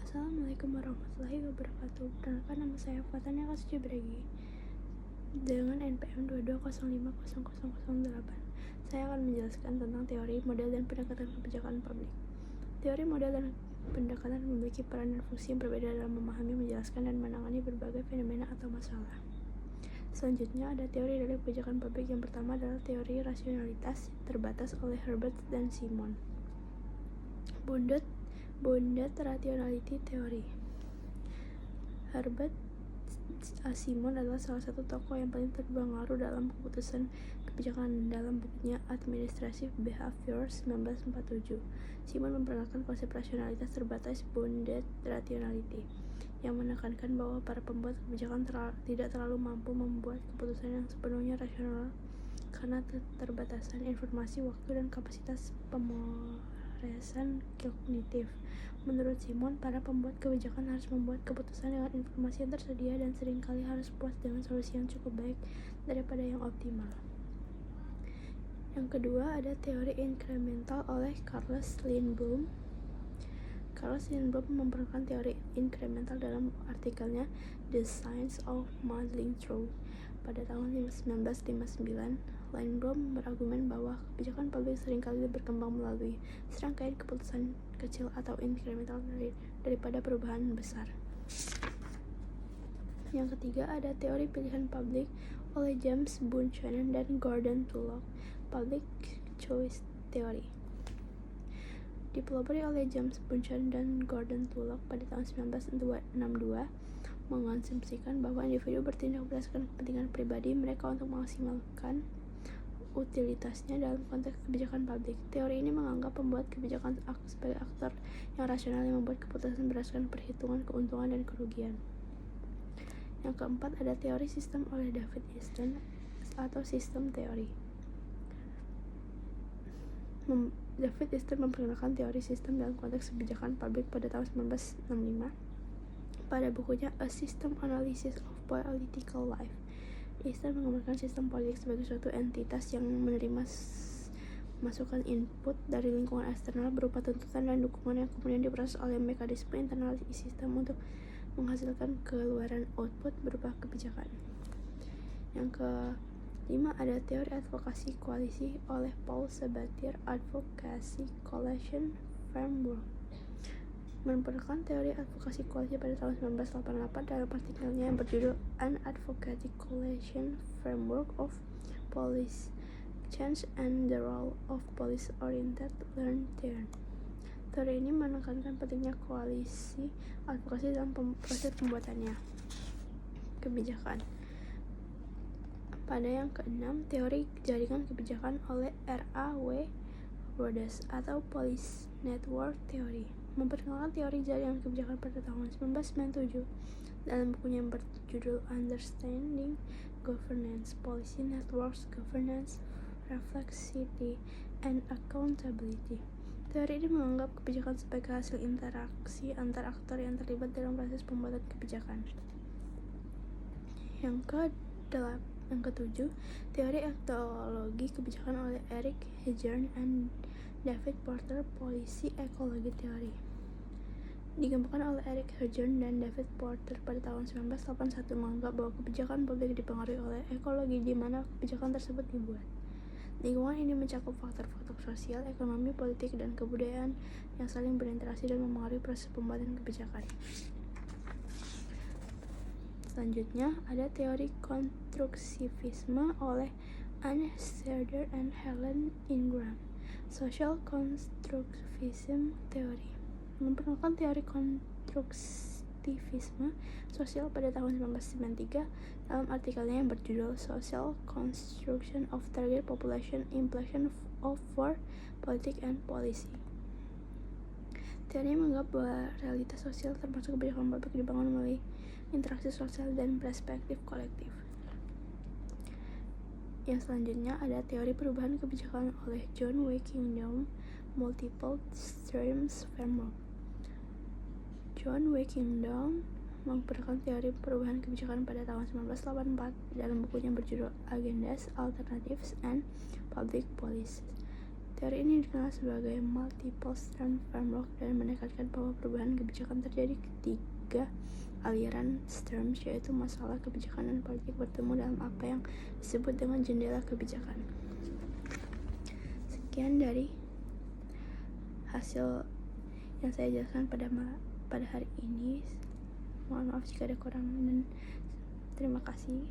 Assalamualaikum warahmatullahi wabarakatuh. Perkenalkan, nama saya Fatania Kasucibragi dengan NPM 22050008. Saya akan menjelaskan tentang teori, model, dan pendekatan kebijakan publik. Teori, model, dan pendekatan memiliki peran dan fungsi yang berbeda dalam memahami, menjelaskan, dan menangani berbagai fenomena atau masalah. Selanjutnya ada teori dari kebijakan publik. Yang pertama adalah teori rasionalitas terbatas oleh Herbert dan Simon. Bounded Rationality Theory. Herbert Simon adalah salah satu tokoh yang paling berpengaruh dalam keputusan kebijakan dalam bukunya Administrative Behavior 1947. Simon memperkenalkan konsep rasionalitas terbatas bounded rationality yang menekankan bahwa para pembuat kebijakan tidak terlalu mampu membuat keputusan yang sepenuhnya rasional karena keterbatasan informasi, waktu, dan kapasitas pemrosesan kognitif. Menurut Simon, para pembuat kebijakan harus membuat keputusan dengan informasi yang tersedia dan seringkali harus puas dengan solusi yang cukup baik daripada yang optimal. Yang kedua ada teori inkremental oleh Carlos Lindblom. Carlos Lindblom memperkenalkan teori inkremental dalam artikelnya The Science of Modeling Truth pada tahun 1959. Lindblom berargumen bahwa kebijakan publik seringkali berkembang melalui serangkaian keputusan kecil atau inkremental daripada perubahan besar. Yang ketiga ada teori pilihan publik oleh James Buchanan dan Gordon Tullock, Public Choice Theory. Dipelopori oleh James Buchanan dan Gordon Tullock pada tahun 1962, mengasumsikan bahwa individu bertindak berdasarkan kepentingan pribadi mereka untuk memaksimalkan utilitasnya dalam konteks kebijakan publik. Teori ini menganggap pembuat kebijakan sebagai aktor yang rasional yang membuat keputusan berdasarkan perhitungan keuntungan dan kerugian. Yang keempat ada teori sistem oleh David Easton atau sistem teori. David Easton memperkenalkan teori sistem dalam konteks kebijakan publik pada tahun 1965 pada bukunya A System Analysis of Political Life. Easton menggambarkan sistem politik sebagai suatu entitas yang menerima masukan input dari lingkungan eksternal berupa tuntutan dan dukungan yang kemudian diproses oleh mekanisme internal sistem untuk menghasilkan keluaran output berupa kebijakan. Yang kelima ada teori advokasi koalisi oleh Paul Sabatier, Advocacy Coalition Framework. Memperkenalkan teori advokasi koalisi pada tahun 1988 dalam artikelnya yang berjudul An Advocacy Coalition Framework of Policy Change and the Role of Policy-Oriented Learned Theory. Teori ini menekankan pentingnya koalisi advokasi dalam proses pembuatannya kebijakan. Pada yang keenam, teori jaringan kebijakan oleh R.A.W. Rhodes atau Policy Network Theory. Memperkenalkan teori jaringan kebijakan pada tahun 1997 dalam bukunya yang berjudul Understanding Governance, Policy Networks, Governance, Reflexivity, and Accountability. Teori ini menganggap kebijakan sebagai hasil interaksi antar aktor yang terlibat dalam proses pembuatan kebijakan. Yang ketujuh, teori ekologi kebijakan oleh Eric Heijern and David Porter, Policy Ecology Theory. Dikembangkan oleh Eric Heijern dan David Porter pada tahun 1981 menganggap bahwa kebijakan publik dipengaruhi oleh ekologi di mana kebijakan tersebut dibuat. Lingkungan ini mencakup faktor-faktor sosial, ekonomi, politik, dan kebudayaan yang saling berinteraksi dan memengaruhi proses pembuatan kebijakan. Selanjutnya ada teori konstruktivisme oleh Anne Schroeder and Helen Ingram, Social Constructivism Theory. Memperkenalkan teori konstruktivisme sosial pada tahun 1993 dalam artikelnya yang berjudul Social Construction of Target Population Implication for Politics and Policy. Teori menganggap bahwa realitas sosial termasuk kebijakan publik dibangun melalui interaksi sosial dan perspektif kolektif. Yang selanjutnya ada teori perubahan kebijakan oleh John W. Kingdom, Multiple Streams Framework. John W. Kingdom memperkenalkan teori perubahan kebijakan pada tahun 1984 dalam bukunya berjudul Agendas, Alternatives, and Public Policies. Teori ini dikenal sebagai multiple stream framework dan menekankan bahwa perubahan kebijakan terjadi ketika aliran streams, yaitu masalah kebijakan dan politik, bertemu dalam apa yang disebut dengan jendela kebijakan. Sekian dari hasil yang saya jelaskan pada hari ini. Mohon maaf jika ada kurang dan terima kasih.